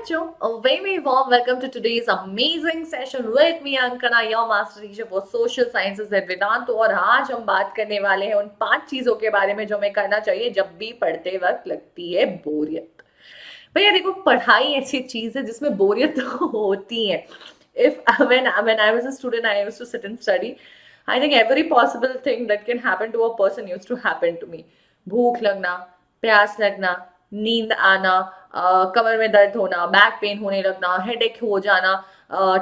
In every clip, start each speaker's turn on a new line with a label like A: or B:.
A: बच्चों, a very warm welcome to today's amazing session with me Ankana, your master teacher for social sciences at Vedant। और आज हम बात करने वाले हैं उन 5 चीजों के बारे में जो हमें करना चाहिए जब भी पढ़ते वक्त लगती है बोरियत। भैया देखो, पढ़ाई ऐसी चीज है जिसमें बोरियत तो होती है। If when I was a student, I used to sit and study. I think every possible thing that can happen to a person used to happen to me. भूख लगना, प्यास लगना, नींद आना, कमर में दर्द होना, बैक पेन होने लगना, हेडेक हो जाना,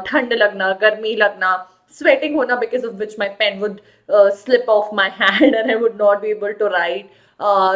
A: ठंड लगना, गर्मी लगना, स्वेटिंग होना because of which my pen would slip off my hand and I would not be able to write.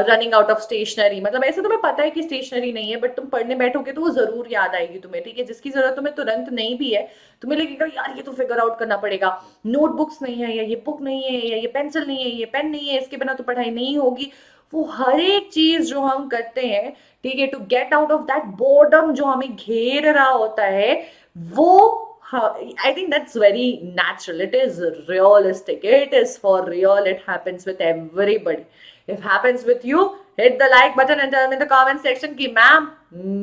A: Running out of stationery, मतलब ऐसे तुम्हें पता है कि स्टेशनरी नहीं है बट तुम पढ़ने बैठोगे तो वो जरूर याद आएगी तुम्हें। ठीक है, जिसकी जरूरत तुम्हें तुरंत नहीं भी है, तुम्हें लगेगा यार ये तो फिगर आउट करना पड़ेगा, नोटबुक्स नहीं है, या ये बुक नहीं है, या ये पेंसिल नहीं है, ये पेन नहीं है, इसके बिना तो पढ़ाई नहीं होगी। वो हर एक चीज जो हम करते हैं, ठीक है, to get out of that boredom जो हमें घेर रहा होता है, वो I think that's very natural. It is realistic. It is for real. It happens with everybody. If happens with you, hit the like button and tell me in the comment section कि ma'am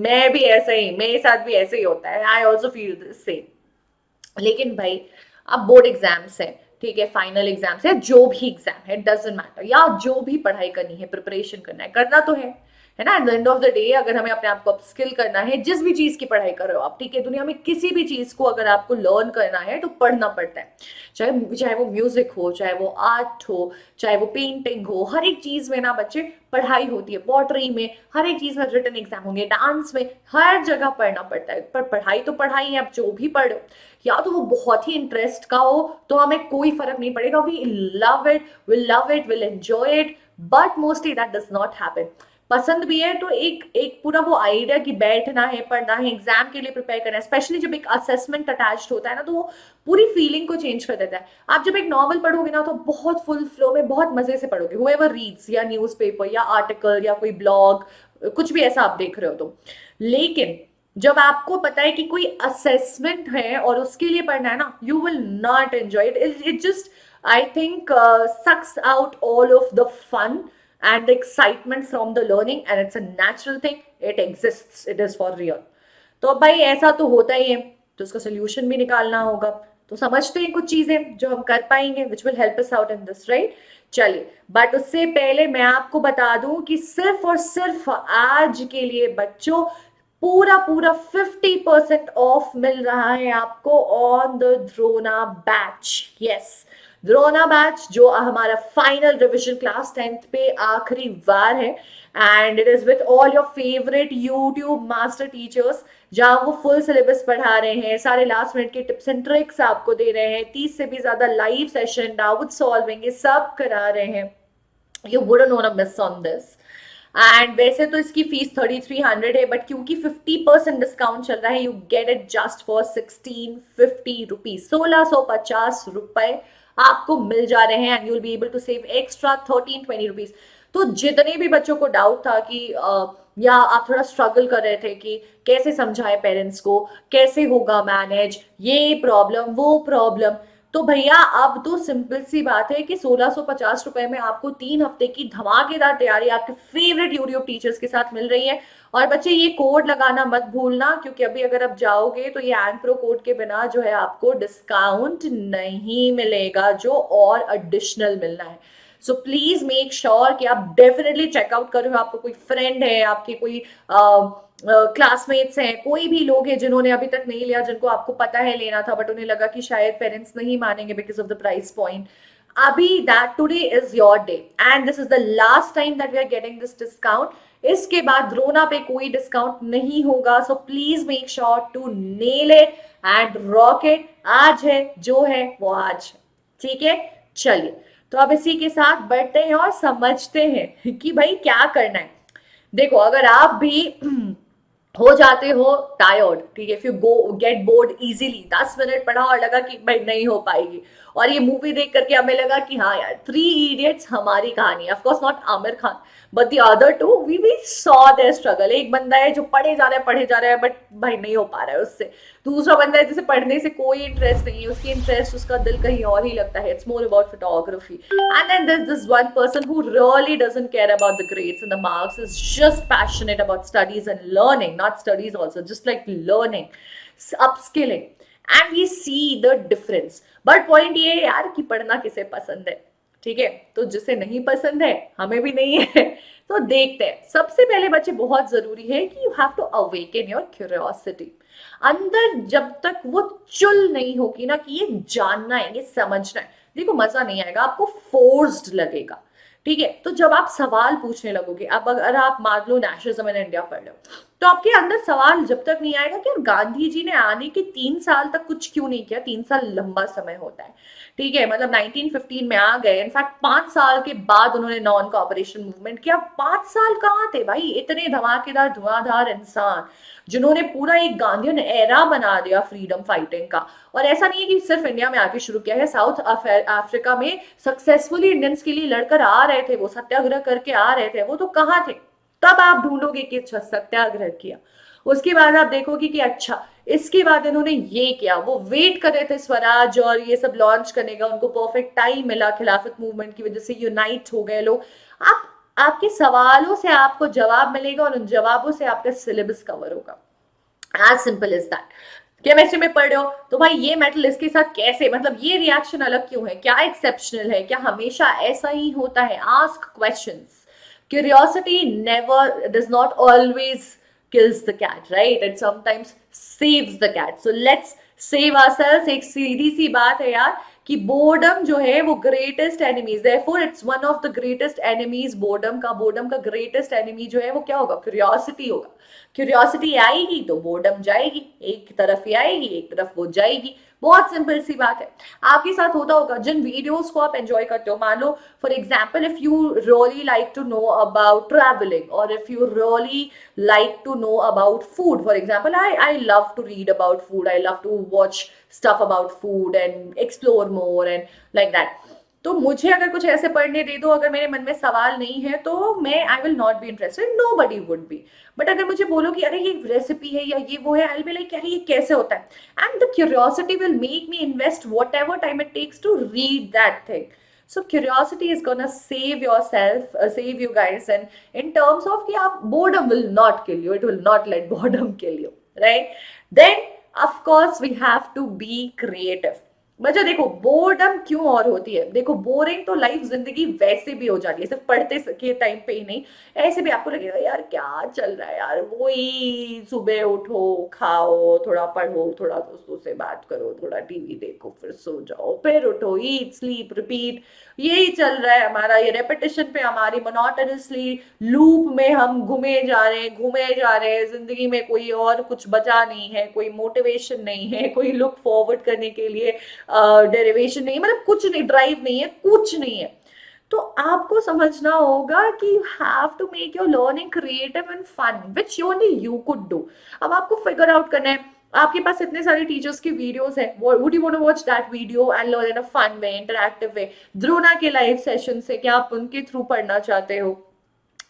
A: मैं भी ऐसे ही, मेरे साथ भी ऐसे ही होता है। I also feel the same. लेकिन भाई अब बोर्ड एग्जाम्स है, ठीक है, फाइनल एग्जाम्स है, जो भी एग्जाम है, डजेंट मैटर, या जो भी पढ़ाई करनी है, प्रिपरेशन करना है, करना तो है ना। At the end of the day अगर हमें अपने आप को अपस्किल करना है, जिस भी चीज की पढ़ाई कर रहे हो आप, ठीक है, दुनिया में किसी भी चीज को अगर आपको लर्न करना है तो पढ़ना पड़ता है। चाहे चाहे वो म्यूजिक हो, चाहे वो आर्ट हो, चाहे वो पेंटिंग हो, हर एक चीज में ना बच्चे पढ़ाई होती है। पॉटरी में, हर एक चीज में रिटन एग्जाम होंगे, डांस में, हर जगह पढ़ना पड़ता है। पर पढ़ाई तो पढ़ाई है, आप जो भी पढ़ो, या तो वो बहुत ही इंटरेस्ट का हो तो हमें कोई फर्क नहीं पड़ेगा, we love it, will enjoy it, but mostly that does not happen. पसंद भी है तो एक एक पूरा वो आइडिया कि बैठना है, पढ़ना है, एग्जाम के लिए प्रिपेयर करना है, स्पेशली जब एक असेसमेंट अटैच्ड होता है ना, तो वो पूरी फीलिंग को चेंज कर देता है। आप जब एक नॉवल पढ़ोगे ना तो बहुत फुल फ्लो में, बहुत मजे से पढ़ोगे, हुएवर रीड्स, या न्यूज़पेपर या आर्टिकल या कोई ब्लॉग, कुछ भी ऐसा आप देख रहे हो तो। लेकिन जब आपको पता है कि कोई असेसमेंट है और उसके लिए पढ़ना है ना, you will not enjoy it. It just, I think, sucks out all of the fun and the excitement from the learning, and it's a natural thing, it exists, it is for real। तो अब भाई ऐसा तो होता ही है, तो उसका solution भी निकालना होगा। तो समझते हैं कुछ चीजें जो हम कर पाएंगे which will help us out in this, right. चलिए, बट उससे पहले मैं आपको बता दूं कि सिर्फ और सिर्फ आज के लिए बच्चों पूरा पूरा 50% ऑफ मिल रहा है आपको on the Drona batch. Yes, Drona batch जो हमारा फाइनल रिविजन क्लास 10th पे आखिरी बार है, and it is with all your favourite YouTube master teachers, जहां वो फुल सिलेबस पढ़ा रहे हैं, सारे लास्ट मिनट के टिप्स एंड ट्रिक्स आपको दे रहे हैं, 30 से भी ज्यादा लाइव सेशन, डाउट सॉल्विंग, ये सब करा रहे हैं। You wouldn't want to miss on this. And वैसे तो इसकी फीस 3300 है, बट क्योंकि 50% डिस्काउंट चल रहा है, you get it just for 1650 rupees, 1650 रुपए आपको मिल जा रहे हैं, and you will be able to save extra 1320 rupees. तो जितने भी बच्चों को डाउट था कि या आप थोड़ा स्ट्रगल कर रहे थे कि कैसे समझाए पेरेंट्स को, कैसे होगा मैनेज, ये प्रॉब्लम वो प्रॉब्लम, तो भैया अब तो सिंपल सी बात है कि 1650 रुपए में आपको 3 हफ्ते की धमाकेदार तैयारी आपके फेवरेट यूट्यूब टीचर्स के साथ मिल रही है। और बच्चे ये कोड लगाना मत भूलना, क्योंकि अभी अगर आप जाओगे तो ये एंप्रो कोड के बिना जो है आपको डिस्काउंट नहीं मिलेगा, जो और एडिशनल मिलना है। सो प्लीज मेक श्योर कि आप डेफिनेटली चेकआउट करो। आपको कोई फ्रेंड है, आपके कोई क्लासमेट्स हैं, कोई भी लोग हैं जिन्होंने अभी तक नहीं लिया, जिनको आपको पता है लेना था बट उन्हें लगा कि शायद पेरेंट्स नहीं मानेंगे because of the price point, अभी that today is your day and this is the last time that we are getting this discount. इसके बाद द्रोना पे कोई डिस्काउंट नहीं होगा, so please make sure to nail it and rock it. आज है जो है वो आज है, ठीक है। चलिए, तो अब इसी के साथ बढ़ते हैं और समझते हैं कि भाई क्या करना है। देखो, अगर आप भी हो जाते हो टायर्ड, ठीक है, if you go get bored easily, 10 minute पढ़ा और लगा कि भाई नहीं हो पाएगी, और ये मूवी देख करके हमें लगा कि हाँ यार, थ्री इडियट्स हमारी कहानी है। Of course not Aamir Khan, but the other two we saw their struggle. एक बंदा है जो पढ़े जा रहा है बट भाई नहीं हो पा रहा है उससे। दूसरा बंदा है जिसे पढ़ने से कोई इंटरेस्ट नहीं है, उसकी इंटरेस्ट, उसका दिल कहीं और ही लगता है, it's more about photography. And then there's this one person who really doesn't care about the grades and the marks, is just passionate about studies and learning, not studies also, just like learning, upskilling, and we see the difference. But point ये है यार कि पढ़ना किसे पसंद है, ठीक है? तो जिसे नहीं पसंद है, हमें भी नहीं है, तो देखते हैं। सबसे पहले बच्चे बहुत जरूरी है कि you have to awaken your curiosity. अंदर जब तक वो चुल नहीं होगी ना कि ये जानना है, ये समझना है, देखो मजा नहीं आएगा, आपको फोर्स्ड लगेगा, ठीक है? तो जब आप सवाल पूछने लगोगे, अब अगर आप मान लो नेशनलिज्म इन इंडिया पढ़ लो, तो आपके अंदर सवाल जब तक नहीं आएगा कि गांधी जी ने आने के 3 साल तक कुछ क्यों नहीं किया। 3 साल लंबा समय होता है, ठीक है? मतलब 1915 में आ गए, इनफैक्ट 5 साल के बाद उन्होंने नॉन कॉपरेशन मूवमेंट किया। 5 साल कहाँ थे भाई इतने धमाकेदार धुआंधार इंसान, जिन्होंने पूरा एक गांधीयन एरा बना दिया फ्रीडम फाइटिंग का। और ऐसा नहीं है कि सिर्फ इंडिया में आके शुरू किया है, साउथ अफ्रीका में सक्सेसफुली इंडियंस के लिए लड़कर आ रहे थे, वो सत्याग्रह करके आ रहे थे, वो तो कहाँ थे? तब आप ढूंढोगे कि अच्छा सत्याग्रह किया, उसके बाद आप देखोगे कि अच्छा इसके बाद इन्होंने ये किया, वो वेट कर रहे थे स्वराज और ये सब लॉन्च करने का, उनको परफेक्ट टाइम मिला, खिलाफत मूवमेंट की वजह से यूनाइट हो गए लोग। आप आपके सवालों से आपको जवाब मिलेगा और उन जवाबों से आपका सिलेबस कवर होगा, as simple is that. Chemistry में पढ़ रहे हो तो भाई ये मेटल इसके साथ कैसे, मतलब ये रिएक्शन अलग क्यों है, क्या एक्सेप्शनल है, क्या हमेशा ऐसा ही होता है? Ask questions. Curiosity never, does not always kills the cat, right? It sometimes saves the cat. So let's save ourselves. एक सीधी सी बात है यार कि बोर्डम जो है वो greatest enemies, therefore it's one of the greatest enemies। Boredom का greatest enemy जो है वो क्या होगा? क्यूरियोसिटी होगा। क्यूरियोसिटी आएगी तो बोर्डम जाएगी, एक तरफ ही आएगी एक तरफ वो जाएगी। बहुत सिंपल सी बात है। आपके साथ होता होगा जिन वीडियोस को आप एंजॉय करते हो, मान लो for example if you really like to know about travelling, और if you really like to know about food, for example, I love to read about food, I love to watch stuff about food and explore more and like that। तो मुझे अगर कुछ ऐसे पढ़ने दे दो, अगर मेरे मन में सवाल नहीं है तो मैं I will not be interested, nobody would be. But अगर मुझे बोलो कि अरे ये रेसिपी है या ये वो है, आई विल बी लाइक अरे ये कैसे होता है, and the curiosity will make me invest whatever time it takes to read that thing. So curiosity is gonna save yourself, save you guys, and in terms of कि आप boredom will not kill you, it will not let boredom kill you, right? Then of course we have to be creative। बच्चा देखो boredom क्यों और होती है, देखो boring तो लाइफ जिंदगी वैसे भी हो जाती है, सिर्फ पढ़ते के टाइम पे ही नहीं, ऐसे भी आपको लगेगा यार क्या चल रहा है यार, वही सुबह उठो, खाओ, थोड़ा पढ़ो, थोड़ा दोस्तों से बात करो, थोड़ा टीवी देखो, फिर सो जाओ, फिर उठो, ईट स्लीप रिपीट, यही चल रहा है हमारा। ये रेपिटेशन पे हमारी मोनोटोनसली लूप में हम घूमे जा रहे हैं, जिंदगी में कोई और कुछ बचा नहीं है, कोई मोटिवेशन नहीं है, कोई लुक फॉरवर्ड करने के लिए डेरिवेशन नहीं है, मतलब कुछ नहीं, ड्राइव नहीं है, कुछ नहीं है। तो आपको समझना होगा कि you have to make your learning creative and fun, which only you could do. अब आपको फिगर आउट करना है, आपके पास इतने सारे टीचर्स की वीडियोस है, would you want to watch that video and learn in a fun way, interactive way? Drona के लाइव सेशन से क्या आप उनके थ्रू पढ़ना चाहते हो?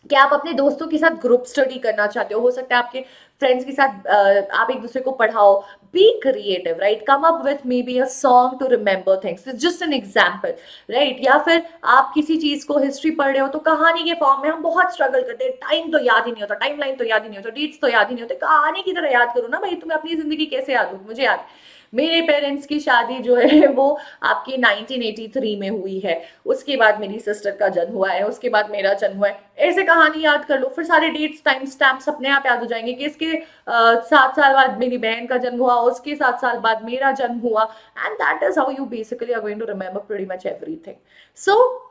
A: क्या आप अपने दोस्तों के साथ ग्रुप स्टडी करना चाहते हो सकता है आपके फ्रेंड्स के साथ आप एक दूसरे को पढ़ाओ। Be creative, right? Come up with maybe a song to remember things, just an example, right? या फिर आप किसी चीज को हिस्ट्री पढ़ रहे हो तो कहानी के फॉर्म में हम बहुत स्ट्रगल करते हैं, टाइम तो याद ही नहीं होता, टाइम लाइन तो याद ही नहीं होता, डेट्स तो याद ही नहीं होते, कहानी की तरह याद करो ना भाई, तुम्हें अपनी जिंदगी कैसे याद होगी? मुझे याद, मेरे पेरेंट्स की शादी जो है वो आपकी 1983 में हुई है, उसके बाद मेरी सिस्टर का जन्म हुआ है, उसके बाद मेरा जन्म हुआ है, ऐसे कहानी याद कर लो, फिर सारे डेट्स टाइम स्टैम्प्स अपने आप याद हो जाएंगे कि इसके 7 साल बाद मेरी बहन का जन्म हुआ, उसके 7 साल बाद मेरा जन्म हुआ, and that is how you basically are going to remember pretty much everything. So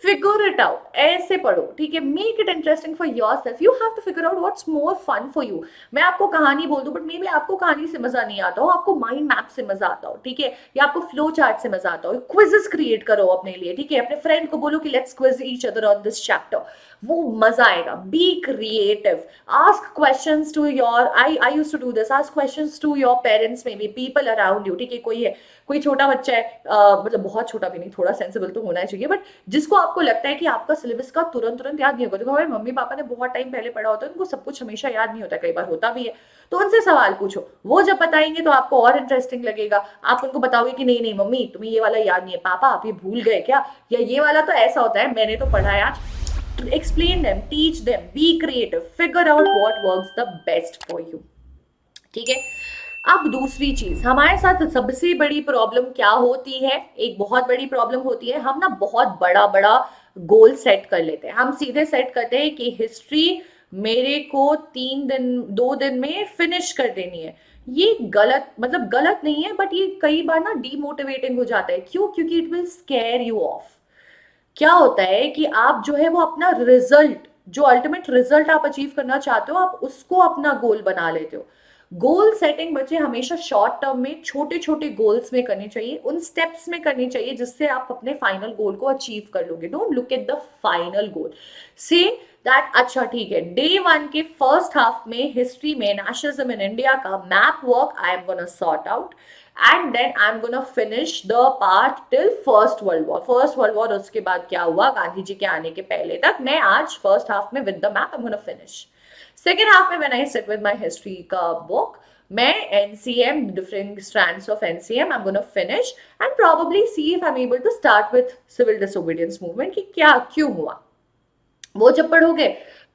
A: figure it out, ऐसे पढ़ो, ठीक है? Make it interesting for yourself, you have to figure out what's more fun for you. मैं आपको कहानी बोल दूं but may be आपको कहानी से मजा नहीं आता हो, आपको माइंड मैप से मजा आता हो, ठीक है? या आपको फ्लो चार्ट से मजा आता हो, क्विजेस क्रिएट करो अपने लिए, ठीक है? अपने फ्रेंड को बोलो कि let's quiz each other on this chapter, वो मजा आएगा। Be creative, ask questions to your, I use to do this, ask questions to your parents में भी, पीपल अराउंड यू। ठीक है, कोई है, कोई छोटा बच्चा है, मतलब बहुत छोटा भी नहीं, थोड़ा सेंसिबल तो होना चाहिए, बट जिसको आपको लगता है कि आपका सिलेबस का तुरंत तुरंत याद नहीं होगा। देखो हमारे मम्मी पापा ने बहुत टाइम पहले पढ़ा होता है, उनको सब कुछ हमेशा याद नहीं होता, कई बार होता भी है, तो उनसे सवाल पूछो। वो जब बताएंगे तो आपको और इंटरेस्टिंग लगेगा। आप उनको बताओगे कि नहीं नहीं मम्मी तुम्हें ये वाला याद नहीं है, पापा आप ये भूल गए क्या, या ये वाला तो ऐसा होता है मैंने तो पढ़ा है आज। Explain them, teach them, be creative, figure out what works the best for you. ठीक है। अब दूसरी चीज हमारे साथ सबसे बड़ी प्रॉब्लम क्या होती है, एक बहुत बड़ी प्रॉब्लम होती है, हम ना बहुत बड़ा बड़ा गोल सेट कर लेते हैं। हम सीधे सेट करते हैं कि हिस्ट्री मेरे को 3 दिन 2 दिन में फिनिश कर देनी है। ये गलत, मतलब गलत नहीं है, बट ये कई बार ना डीमोटिवेटिंग हो जाता है। क्यों? क्योंकि it will square you of. क्या होता है कि आप जो है वो अपना रिजल्ट, जो अल्टीमेट रिजल्ट आप अचीव करना चाहते हो, आप उसको अपना गोल बना लेते हो। गोल सेटिंग बच्चे हमेशा शॉर्ट टर्म में छोटे छोटे गोल्स में करनी चाहिए, उन स्टेप्स में करनी चाहिए जिससे आप अपने फाइनल गोल को अचीव कर लोगे। Don't look at the final goal, say that अच्छा ठीक है, डे 1 के फर्स्ट हाफ में हिस्ट्री में नेशनलिज्म इन इंडिया का map work I am gonna sort out, and then I am gonna finish the part till first world war. First world war उसके बाद क्या हुआ, गांधी जी के आने के पहले तक, मैं आज फर्स्ट हाफ में with the map I am gonna finish. Second half में when I sit with my history का बुक, मैं NCM, different strands of NCM I am gonna finish, and probably see if I am able to start with civil disobedience movement, कि क्या क्यों हुआ। वो जब पढ़ोगे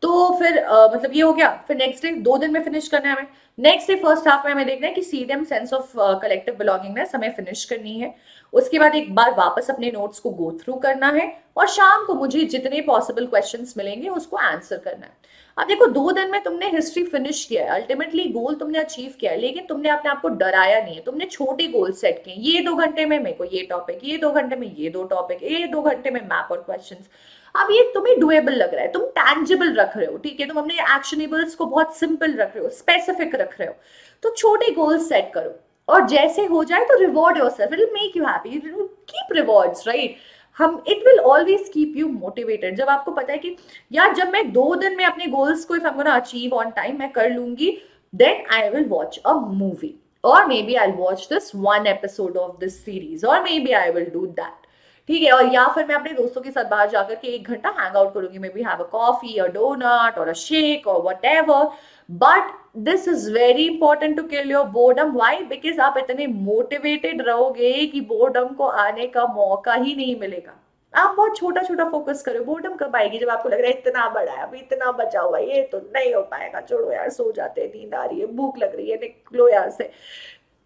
A: तो फिर मतलब ये हो गया। फिर नेक्स्ट डे 2 दिन में फिनिश करना है हमें। नेक्स्ट डे फर्स्ट हाफ में हमें देखना है कि CDM, sense of collective belongingness, हमें फिनिश करनी है। उसके बाद एक बार वापस अपने नोट्स को गो थ्रू करना है, और शाम को मुझे जितने पॉसिबल क्वेश्चंस मिलेंगे उसको आंसर करना है। अब देखो 2 दिन में तुमने हिस्ट्री फिनिश किया है, अल्टीमेटली गोल तुमने अचीव किया है, लेकिन तुमने अपने आप को डराया नहीं है। तुमने छोटे गोल सेट किए, ये 2 घंटे में मेरे को ये टॉपिक, ये 2 घंटे में ये 2 टॉपिक, ये 2 घंटे में मैप और क्वेश्चंस। अब ये तुम्हें डुएबल लग रहा है, तुम टैंजिबल रख रहे हो, ठीक है, तुम अपने एक्शनेबल्स को बहुत सिंपल रख रहे हो, स्पेसिफिक रख रहे हो, तो छोटे गोल्स सेट करो, और जैसे हो जाए तो reward yourself, it will make you happy, it will keep rewards, right. Hmm, it will always keep you motivated. जब आपको पता है कि यार जब मैं 2 दिन में अपने गोल्स को if I am gonna achieve on time मैं कर लूंगी, then I will watch a movie, और maybe I watch this 1 episode of this series, और maybe I will do that. ठीक है, और या फिर मैं अपने दोस्तों के साथ बाहर जाकर के 1 घंटा हैंग आउट करूंगी, maybe have a coffee और डोनट और अ शेक और whatever, but this is very important to kill your boredom. Why? Because आप इतने मोटिवेटेड रहोगे कि बोर्डम को आने का मौका ही नहीं मिलेगा। आप बहुत छोटा छोटा फोकस करो, बोर्डम कब आएगी? जब आपको लग रहा है इतना बड़ा है, अभी इतना बचा हुआ है, ये तो नहीं हो पाएगा, छोड़ो यार, सो जाते हैं, नींद आ रही है, भूख लग रही है, निकलो यहाँ से।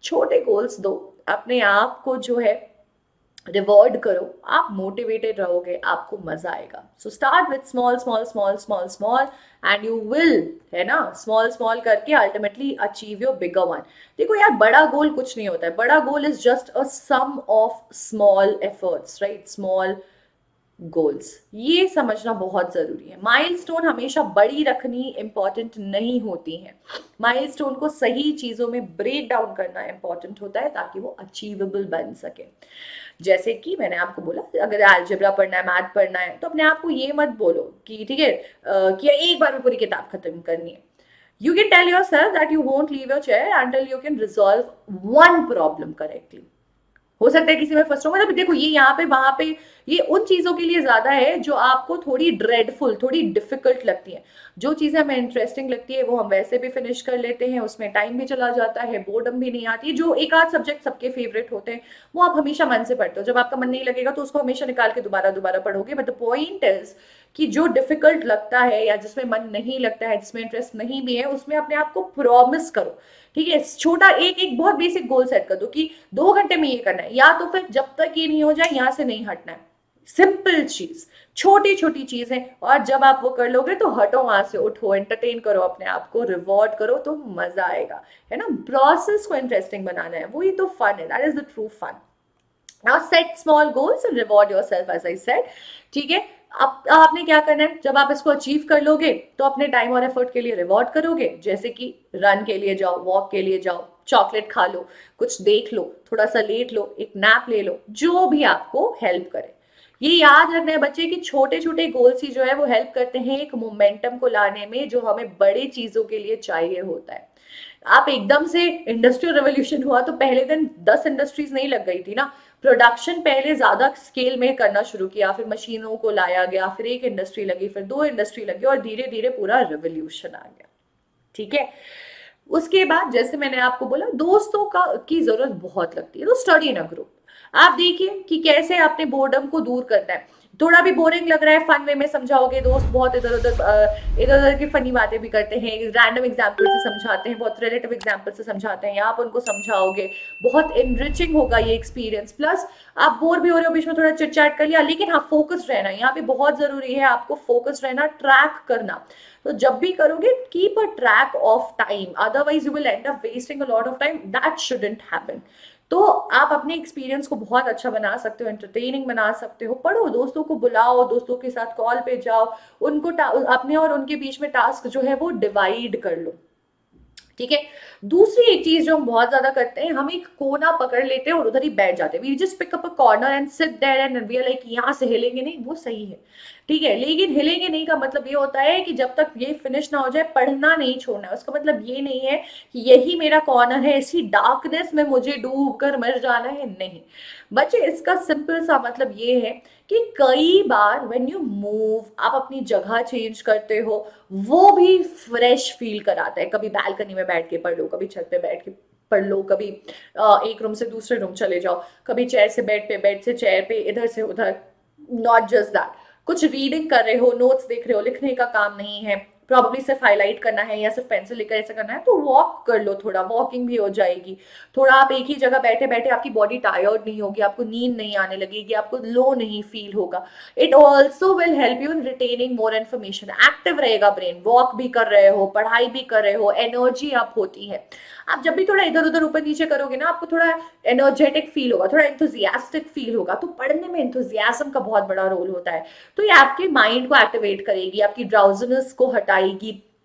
A: छोटे गोल्स दो, अपने आप को जो है रिवॉर्ड करो, आप मोटिवेटेड रहोगे, आपको मजा आएगा। So start with small small small small small, and you will, है ना, स्मॉल स्मॉल करके ultimately achieve your bigger one. देखो यार, बड़ा गोल कुछ नहीं होता है, बड़ा goal is just a sum of small efforts, right, small goals. ये समझना बहुत जरूरी है। माइलस्टोन हमेशा बड़ी रखनी इंपॉर्टेंट नहीं होती है, माइलस्टोन को सही चीजों में ब्रेक डाउन करना इंपॉर्टेंट होता है ताकि वो अचीवेबल बन सके। जैसे कि मैंने आपको बोला, अगर अलजेब्रा पढ़ना है, मैथ पढ़ना है, तो अपने आप को ये मत बोलो कि ठीक है कि एक बार में पूरी किताब खत्म करनी है। You can tell yourself that you won't leave your chair until you can resolve one problem correctly. हो सकता है किसी में फर्स्ट हो, मतलब देखो ये यहाँ पे वहां पे, ये उन चीजों के लिए ज्यादा है जो आपको थोड़ी ड्रेडफुल, थोड़ी डिफिकल्ट लगती है। जो चीजें हमें इंटरेस्टिंग लगती है वो हम वैसे भी फिनिश कर लेते हैं, उसमें टाइम भी चला जाता है, बोर्डम भी नहीं आती। जो एक आध सब्जेक्ट सबके फेवरेट होते हैं वो आप हमेशा मन से पढ़ते हो, जब आपका मन नहीं लगेगा तो उसको हमेशा निकाल के दोबारा दोबारा पढ़ोगे। बट द पॉइंट इज कि जो डिफिकल्ट लगता है या जिसमें मन नहीं लगता है, जिसमें इंटरेस्ट नहीं भी है, उसमें अपने आप को प्रॉमिस करो, ठीक है, छोटा एक एक बहुत बेसिक गोल सेट कर दो कि 2 घंटे में ये करना है, या तो फिर जब तक ये नहीं हो जाए यहां से नहीं हटना है। सिंपल चीज, छोटी छोटी चीजें, और जब आप वो कर लोगे तो हटो वहां से, उठो, एंटरटेन करो अपने आप को, रिवॉर्ड करो, तो मजा आएगा, है ना। प्रोसेस को इंटरेस्टिंग बनाना है, वही तो फन है, that is the true fun. Now set small goals and reward yourself as I said, ठीक है। अब आपने क्या करना है, जब आप इसको अचीव कर लोगे तो अपने टाइम और एफर्ट के लिए रिवॉर्ड करोगे, जैसे कि रन के लिए जाओ, वॉक के लिए जाओ, चॉकलेट खा लो, कुछ देख लो, थोड़ा सा लेट लो, एक नैप ले लो, जो भी आपको हेल्प करे। ये याद रखना है बच्चे कि छोटे छोटे गोल्स ही जो है वो हेल्प करते हैं एक मोमेंटम को लाने में जो हमें बड़ी चीजों के लिए चाहिए होता है। आप एकदम से इंडस्ट्रियल रेवोल्यूशन हुआ तो पहले दिन 10 इंडस्ट्रीज नहीं लग गई थी ना। प्रोडक्शन पहले ज्यादा स्केल में करना शुरू किया, फिर मशीनों को लाया गया, फिर एक इंडस्ट्री लगी, फिर 2 इंडस्ट्री लगी, और धीरे धीरे पूरा रेवोल्यूशन आ गया। ठीक है। उसके बाद जैसे मैंने आपको बोला दोस्तों का की जरूरत बहुत लगती है, तो स्टडी इन अ ग्रुप। आप देखिए कि कैसे आपने बोर्डम को दूर करना है। थोड़ा भी बोरिंग लग रहा है, फन वे में समझाओगे, दोस्त बहुत इधर उधर की फनी बातें भी करते हैं, रैंडम एग्जाम्पल से समझाते हैं, बहुत रिलेटिव एग्जाम्पल से समझाते हैं, या आप उनको समझाओगे, बहुत इनरिचिंग होगा ये एक्सपीरियंस। प्लस आप बोर भी हो रहे हो, बीच में थोड़ा चिट चैट कर लिया, लेकिन हाँ फोकस्ड रहना यहाँ पे बहुत जरूरी है, आपको फोकस्ड रहना, ट्रैक करना। तो जब भी करोगे keep a track of time, otherwise you will and up wasting a lot of time, that shouldn't happen. तो आप अपने एक्सपीरियंस को बहुत अच्छा बना सकते हो, एंटरटेनिंग बना सकते हो, पढ़ो, दोस्तों को बुलाओ, दोस्तों के साथ कॉल पे जाओ, उनको अपने और उनके बीच में टास्क जो है वो डिवाइड कर लो। ठीक है। दूसरी एक चीज जो हम बहुत ज्यादा करते हैं, हम एक कोना पकड़ लेते हैं और उधर ही बैठ जाते हैं, we just pick up a corner and sit there and we are like यहाँ से हिलेंगे नहीं, वो सही है। ठीक है, लेकिन हिलेंगे नहीं का मतलब ये होता है कि जब तक ये फिनिश ना हो जाए पढ़ना नहीं छोड़ना है। उसका मतलब ये नहीं है कि यही मेरा कॉर्नर है, इसी डार्कनेस में मुझे डूब कर मर जाना है, नहीं। बच्चे इसका सिंपल सा मतलब ये है कि कई बार व्हेन यू मूव, आप अपनी जगह चेंज करते हो, वो भी फ्रेश फील कराता है। कभी बालकनी में बैठ के पढ़ लो, कभी छत पे बैठ के पढ़ लो, कभी एक रूम से दूसरे रूम चले जाओ, कभी चेयर से बेड पे, बेड से चेयर पे, इधर से उधर। नॉट जस्ट दैट, कुछ रीडिंग कर रहे हो, नोट्स देख रहे हो, लिखने का काम नहीं है, प्रॉब्ली सिर्फ हाईलाइट करना है या सिर्फ पेंसिल लेकर ऐसा करना है, तो वॉक कर लो, थोड़ा वॉकिंग भी हो जाएगी। थोड़ा आप एक ही जगह बैठे बैठे आपकी बॉडी टायर्ड नहीं होगी, आपको नींद नहीं आने लगेगी, आपको लो नहीं फील होगा। It also will help you in retaining more information, active रहेगा ब्रेन, वॉक भी कर रहे हो, पढ़ाई भी कर रहे हो, एनर्जी अप होती है। आप जब भी थोड़ा इधर उधर ऊपर नीचे करोगे ना, आपको थोड़ा एनर्जेटिक फील होगा, थोड़ा इंथुजियास्टिक फील होगा, तो पढ़ने में इंथुजियाज्म का बहुत बड़ा रोल होता है। तो ये आपके माइंड को एक्टिवेट करेगी, आपकी ड्राउजीनेस को हटाएगी।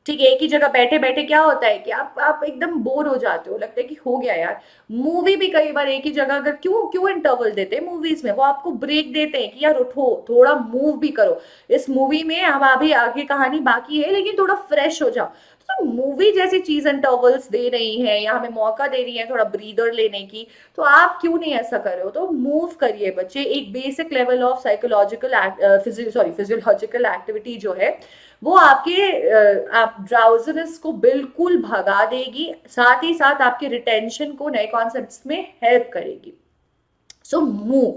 A: ठीक है, एक ही जगह बैठे बैठे क्या होता है कि आप एकदम बोर हो जाते हो, लगता है कि हो गया यार। मूवी भी कई बार एक ही जगह, अगर क्यों क्यों इंटरवल देते हैं मूवीज में, वो आपको ब्रेक देते हैं कि यार उठो, थोड़ा मूव भी करो। इस मूवी में अब अभी आगे कहानी बाकी है, लेकिन थोड़ा फ्रेश हो जाओ। तो मूवी जैसी चीज इंटरवल्स दे रही है या हमें मौका दे रही है थोड़ा ब्रीदर लेने की, तो आप क्यों नहीं ऐसा कर रहे हो? तो मूव करिए बच्चे। एक basic level of psychological physiological activity जो है वो आपके आप ड्राउजीनेस को बिल्कुल भगा देगी, साथ ही साथ आपके रिटेंशन को नए कॉन्सेप्ट्स में हेल्प करेगी। So move,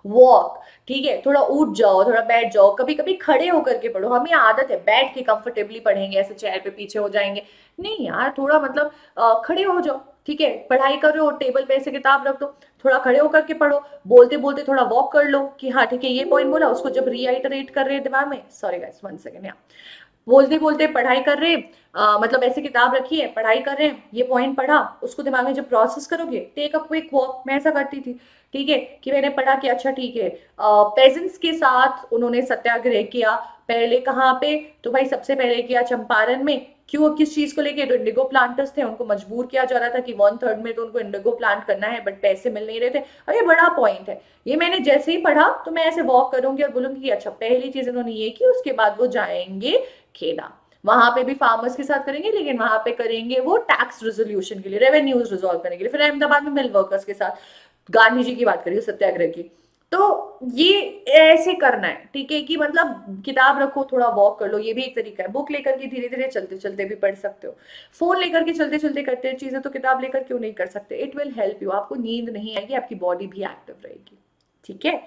A: walk. ठीक है, थोड़ा उठ जाओ, थोड़ा बैठ जाओ, कभी कभी खड़े होकर के पढ़ो। हमें आदत है बैठ के कंफर्टेबली पढ़ेंगे, ऐसे चेयर पे पीछे हो जाएंगे, नहीं यार, थोड़ा मतलब खड़े हो जाओ। ठीक है, पढ़ाई कर रहे हो, टेबल पे ऐसे किताब रख दो, थोड़ा खड़े होकर के पढ़ो, बोलते बोलते थोड़ा वॉक कर लो कि हाँ ठीक है ये पॉइंट बोला, उसको जब रीआइटरेट कर रहे हैं दिमाग में, सॉरी गाइस 1 सेकेंड, बोलते बोलते पढ़ाई कर रहे हैं, मतलब ऐसे किताब रखी है, पढ़ाई कर रहे हैं, ये पॉइंट पढ़ा, उसको दिमाग में जब प्रोसेस करोगे, टेक अ क्विक वॉक। मैं ऐसा करती थी। ठीक है, कि मैंने पढ़ा कि अच्छा ठीक है, पेजेंट्स के साथ उन्होंने सत्याग्रह किया, पहले कहाँ पे, तो भाई सबसे पहले किया चंपारण में। क्यों, किस चीज को लेके? तो इंडिगो प्लांटर्स थे, उनको मजबूर किया जा रहा था कि 1/3 में तो उनको इंडिगो प्लांट करना है, बट पैसे मिल नहीं रहे थे। और ये बड़ा पॉइंट है, ये मैंने जैसे ही पढ़ा तो मैं ऐसे वॉक करूंगी और बोलूंगी कि अच्छा पहली चीज इन्होंने ये की, उसके बाद वो जाएंगे खेड़ा, वहां पे भी फार्मर्स के साथ करेंगे, लेकिन वहां पे करेंगे वो टैक्स रेजोल्यूशन के लिए, रेवेन्यूज रिजॉल्व करने के लिए। फिर अहमदाबाद में मिल वर्कर्स के साथ, गांधी जी की बात करिए, सत्याग्रह की। तो ये ऐसे करना है। ठीक है, कि मतलब किताब रखो, थोड़ा वॉक कर लो, ये भी एक तरीका है। बुक लेकर के धीरे धीरे चलते चलते भी पढ़ सकते हो, फोन लेकर के चलते चलते करते हैं चीजें, तो किताब लेकर क्यों नहीं कर सकते? इट विल हेल्प यू, आपको नींद नहीं आएगी, आपकी बॉडी भी एक्टिव रहेगी। ठीक है,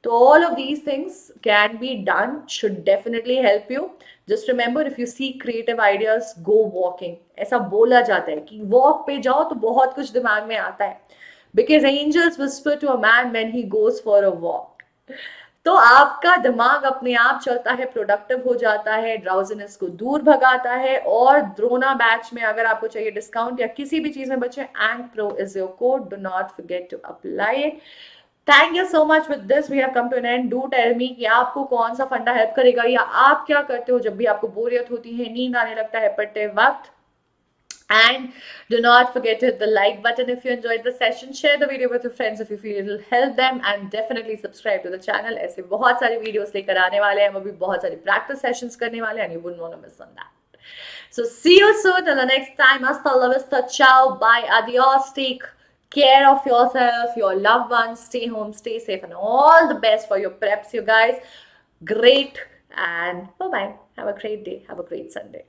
A: तो all of these things can be done, should definitely help you. Just remember, if you see creative ideas, go walking. ऐसा बोला जाता है कि वॉक पे जाओ तो बहुत कुछ दिमाग में आता है, because angels whisper to a man when he goes for a walk. तो आपका दिमाग अपने आप चलता है, प्रोडक्टिव हो जाता है, ड्राउजीनेस को दूर भगाता है। और द्रोना बैच में अगर आपको चाहिए डिस्काउंट या किसी भी चीज में बचे, and pro is your code, do not forget to apply it. Thank you so much, with this we have come to an end. Do tell me कि आपको कौन सा फंडा हेल्प करेगा, या आप क्या करते हो जब भी आपको बोरियत होती है, नींद आने लगता है पढ़ते वक्त। And do not forget to hit the like button if you enjoyed the session. Share the video with your friends if you feel it will help them. And definitely subscribe to the channel. ऐसे बहुत सारी videos लेकर आने वाले हैं. हम अभी बहुत सारी practice sessions करने वाले हैं. And you wouldn't want to miss on that. So see you soon till the next time. Hasta la vista. Ciao. Bye. Adios. Take care of yourself, your loved ones. Stay home. Stay safe. And all the best for your preps, you guys. Great. And bye-bye. Have a great day. Have a great Sunday.